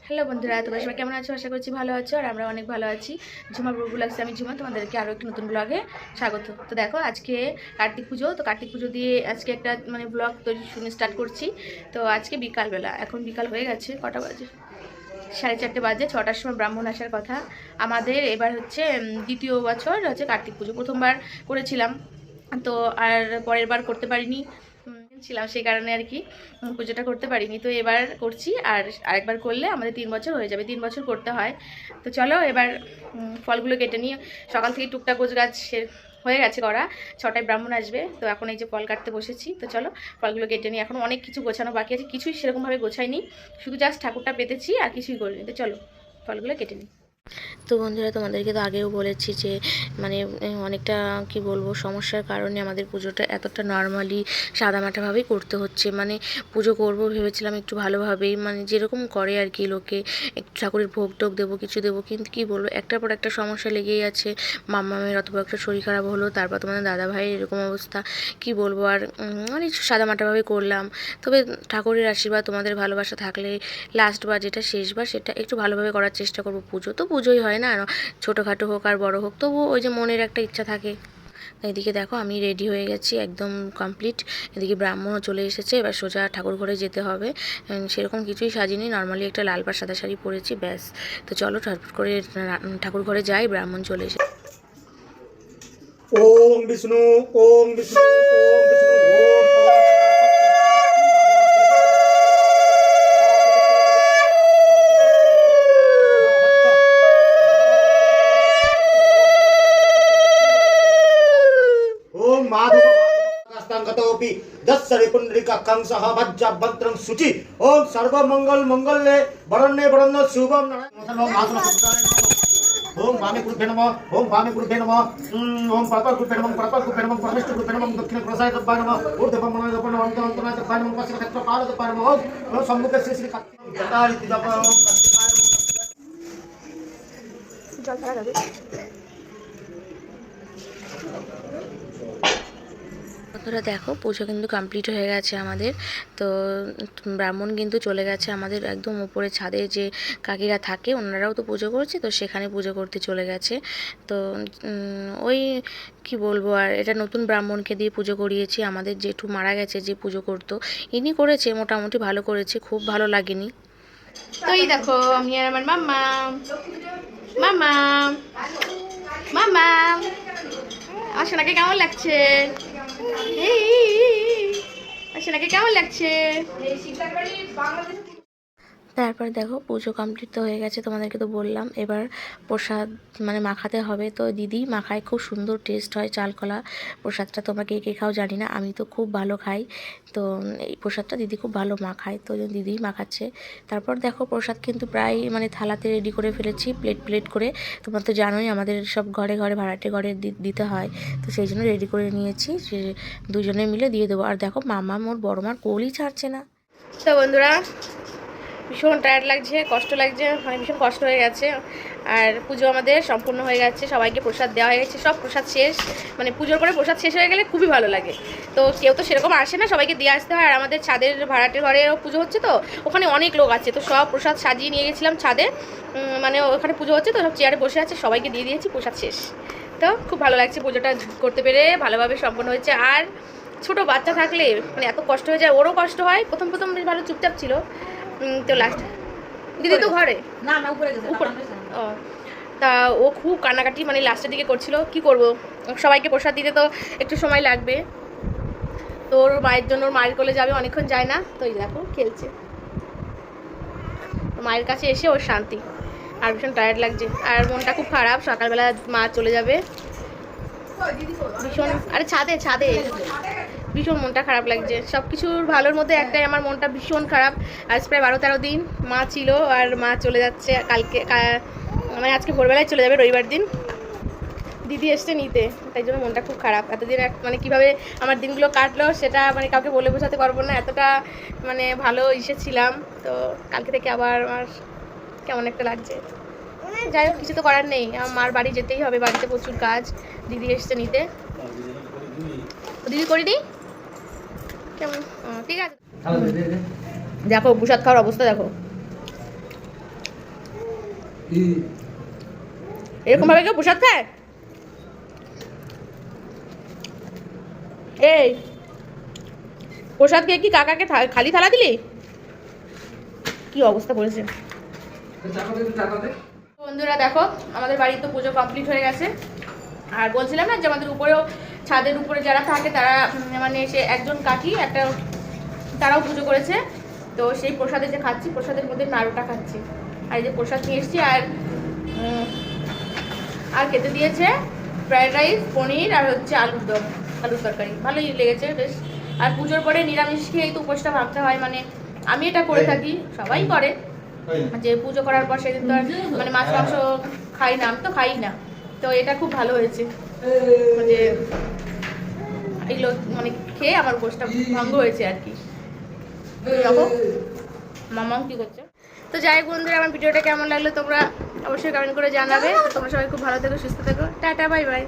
Hello বন্ধুরা, তোমরা সবাই কেমন আছো? আশা করছি ভালো আছো। আর আমরা অনেক ভালো আছি। ঝুমা ব্লগস, আমি ঝুমা, তোমাদেরকে আরও একটি নতুন ব্লগে স্বাগত। তো দেখো, আজকে কার্তিক পুজো, তো কার্তিক পুজো দিয়ে আজকে একটা ব্লগ তৈরি স্টার্ট করছি। তো আজকে বিকালবেলা, এখন বিকাল হয়ে গেছে, কটা বাজে? 4:30 বাজে। 6টার সময় ব্রাহ্মণ আসার কথা আমাদের। এবার হচ্ছে দ্বিতীয় বছর হচ্ছে কার্তিক পুজো। প্রথমবার করেছিলাম, তো আর পরের বার করতে পারিনি, ছিলাম, সেই কারণে আর কি পুজোটা করতে পারিনি। তো এবার করছি, আর আরেকবার করলে আমাদের 3 বছর হয়ে যাবে। 3 বছর করতে হয়। তো চলো এবার ফলগুলো কেটে নিয়ে, সকাল থেকে টুকটাক গোছগাছ হয়ে গেছে করা। 6টায় ব্রাহ্মণ আসবে, তো এখন এই যে ফল কাটতে বসেছি। তো চলো ফলগুলো কেটে নিই। এখন অনেক কিছু গোছানো বাকি আছে, কিছুই সেরকমভাবে গোছাইনি, শুধু জাস্ট ঠাকুরটা পেতেছি আর কিছুই করিনি। তো চলো ফলগুলো কেটে নিই। তো বন্ধুরা, তোমাদেরকে তো আগেও বলেছি যে অনেকটা কি বলবো, সমস্যার কারণে আমাদের পুজোটা এতটা নর্মালি সাদামাটাভাবেই করতে হচ্ছে। পুজো করব ভেবেছিলাম একটু ভালোভাবেই, যেরকম করে আর কি লোকে, একটু ঠাকুরের ভোগ টোগ দেবো, কিছু দেবো, কিন্তু কি বলবো, একটার পর একটা সমস্যা লেগেই আছে। মাম্মামের অথবা একটা শরীর খারাপ হলো, তারপর তোমাদের দাদা ভাইয়ের এরকম অবস্থা, কি বলবো। আর সাদামাটাভাবে করলাম। তবে ঠাকুরের আশীর্বাদ, তোমাদের ভালোবাসা থাকলে লাস্টবার যেটা শেষবার সেটা একটু ভালোভাবে করার চেষ্টা করবো। পুজো তো পুজোই হয় না, ছোটোখাটো হোক আর বড় হোক, তবু ওই যে মনের একটা ইচ্ছা থাকে। এদিকে দেখো, আমি রেডি হয়ে গেছি, একদম কমপ্লিট। এদিকে ব্রাহ্মণও চলে এসেছে, এবার সোজা ঠাকুর ঘরে যেতে হবে। সেরকম কিছুই সাজিনি, নর্মালি একটা লাল পাড় সাদা শাড়ি পরেছি, ব্যাস। তো চলো ঠাকুর করে ঠাকুর ঘরে যাই, ব্রাহ্মণ চলে এসে। ওম বিষ্ণু, ওম বিষ্ণু, ওম বিষ্ণু, ओम माधव कास्तांगतोपि दस्सरि पुंडरीकाक्षं सह भज्रभद्रं शुचि ओम सर्वमंगल मंगल्ये वरण्ये वरण्य शुभम ओम वामे गुरुभ्यो नमः, ओम वामे गुरुभ्यो नमः, ओम परपर गुरुभ्यो नमः, परपर गुरुभ्यो नमः, परमेष्ठ गुरुभ्यो नमः, दक्षिण प्रसाय तब्बाय नमः, ऊर्ध्व मनोय तब्बाय नमः, अंतराय तब्बाय नमः, पश्चिम क्षेत्र पाद तब्बाय नमः, ओम सम्मुखे श्री श्री कार्तिक जटारिति जप ओम कार्तिकाय नमः। জল ছাড়া যাবে। বন্ধুরা দেখো, পুজো কিন্তু কমপ্লিট হয়ে গেছে আমাদের। তো ব্রাহ্মণ কিন্তু চলে গেছে আমাদের একদম উপরে ছাদে, যে কাকিরা থাকে ওনারাও তো পুজো করছে, তো সেখানে পুজো করতে চলে গেছে। তো ওই কি বলবো, আর এটা নতুন ব্রাহ্মণকে দিয়ে পুজো করিয়েছি। আমাদের জেঠু মারা গেছে, যে পুজো করতো, ইনি করেছে, মোটামুটি ভালো করেছে, খুব ভালো লাগেনি। তো এই দেখো, আমি আর আমার মাম্মা, মাম্মা, মাম্মা, আমার সোনাকে কেমন লাগছে? সোনাকে কেমন লাগছে? তারপর দেখো, পুজো কমপ্লিট তো হয়ে গেছে, তোমাদেরকে তো বললাম। এবার প্রসাদ মাখাতে হবে। তো দিদি মাখায়, খুব সুন্দর টেস্ট হয় চালকলা প্রসাদটা। তোমরা কে কে খাও জানি না, আমি তো খুব ভালো খাই। তো এই প্রসাদটা দিদি খুব ভালো মাখায়, তো দিদি মাখাচ্ছে। তারপর দেখো, প্রসাদ কিন্তু প্রায় থালাতে রেডি করে ফেলেছি, প্লেট প্লেট করে। তোমরা তো জানোই আমাদের সব ঘরে ঘরে ভাড়াটে ঘরে দিতে হয়, তো সেই জন্য রেডি করে নিয়েছি, যে দুজনে মিলে দিয়ে দেবো। আর দেখো, মামা মোর বড় মার কোলই ছাড়ছে না। তো বন্ধুরা, ভীষণ টায়ার্ড লাগছে, কষ্ট লাগছে, ভীষণ কষ্ট হয়ে গেছে। আর পুজো আমাদের সম্পূর্ণ হয়ে গেছে, সবাইকে প্রসাদ দেওয়া হয়ে গেছে, সব প্রসাদ শেষ। পুজোর পরে প্রসাদ শেষ হয়ে গেলে খুবই ভালো লাগে। তো কেউ তো সেরকম আসে না, সবাইকে দিয়ে আসতে হয়। আর আমাদের ছাদের ভাড়াটের ঘরেও পুজো হচ্ছে, তো ওখানে অনেক লোক আছে, তো সব প্রসাদ সাজিয়ে নিয়ে গেছিলাম ছাদে। ওখানে পুজো হচ্ছে, তো সব চেয়ারে বসে আছে, সবাইকে দিয়ে দিয়েছি, প্রসাদ শেষ। তো খুব ভালো লাগছে, পুজোটা করতে পেরে ভালোভাবে সম্পন্ন হয়েছে। আর ছোট বাচ্চা থাকলে এত কষ্ট হয়ে যায়, ওরও কষ্ট হয়। প্রথম বেশ ভালো চুপচাপ ছিল, তো লাস্ট দিদি তো ঘরে না উপরে ও, তা ও খুব কান্নাকাটি লাস্টের দিকে করছিল। কি করব, সবাইকে প্রসাদ দিতে তো একটু সময় লাগবে। তো ওর মায়ের জন্য, ওর মায়ের কোলে যাবে, অনেকক্ষণ যায় না। তো এই দেখো খেলছে, মায়ের কাছে এসে ওর শান্তি। আর ভীষণ টায়ার্ড লাগছে, আর মনটা খুব খারাপ। সকালবেলা মা চলে যাবে ভীষণ। আরে ছাদে ছাদে ভীষণ মনটা খারাপ লাগছে। সব কিছুর ভালোর মধ্যে একটাই, আমার মনটা ভীষণ খারাপ। আজ প্রায় 12-13 দিন মা ছিল, আর মা চলে যাচ্ছে কালকে, আজকে ভোরবেলায় চলে যাবে, রবিবার দিন। দিদি এসছে নিতে, তাই জন্য মনটা খুব খারাপ। এতদিন কীভাবে আমার দিনগুলো কাটলো সেটা কাউকে বলে বোঝাতে পারবো না, এতটা ভালো ছিলাম। তো কালকে থেকে আবার আমার কেমন একটা লাগছে। যাই হোক, কিছু তো করার নেই, আমার মার বাড়ি যেতেই হবে, বাড়িতে প্রচুর কাজ। দিদি এসছে নিতে, দিদি করিনি কেমন, ঠিক আছে। দেখো প্রসাদ খাওয়ার অবস্থা দেখো, এরকম ভাবে কেউ প্রসাদ খায়? এই প্রসাদ খেয়ে কি কাকাকে খালি থালা দিলি? কি অবস্থা করেছে বন্ধুরা। দেখো আমাদের বাড়ির তো পুজো কমপ্লিট হয়ে গেছে। আর বলছিলাম না যে আমাদের উপরেও ছাদের উপরে যারা থাকে তারা মানে সে একজন কাকি একটা তারাও পুজো করেছে। তো সেই প্রসাদে যে খাচ্ছি, প্রসাদের মধ্যে নাড়ুটা খাচ্ছি। আর এই যে প্রসাদ নিয়ে এসেছি। আর খেতে দিয়েছে ফ্রাইড রাইস, পনির আর হচ্ছে আলুর দম, আলুর তরকারি। ভালোই লেগেছে বেশ। আর পুজোর পরে নিরামিষ খেয়েই তো উপোসটা ভাবতে হয়। মানে আমি এটা করে থাকি, সবাই করে, যে পুজো করার পর সেদিন তো আর মানে মাছ মাংস খাই না, আমি তো খাই না। তো এটা খুব ভালো হয়েছে যে এগুলো মানে খেয়ে আমার উপোসটা ভঙ্গ হয়েছে আর কি। দেখো মামাও কি করছে। তো যাই হোক বন্ধুরা, আমার ভিডিওটা কেমন লাগলো তোমরা অবশ্যই কমেন্ট করে জানাবে। তোমরা সবাই খুব ভালো থেকো, সুস্থ থেকো। Tata, bye bye.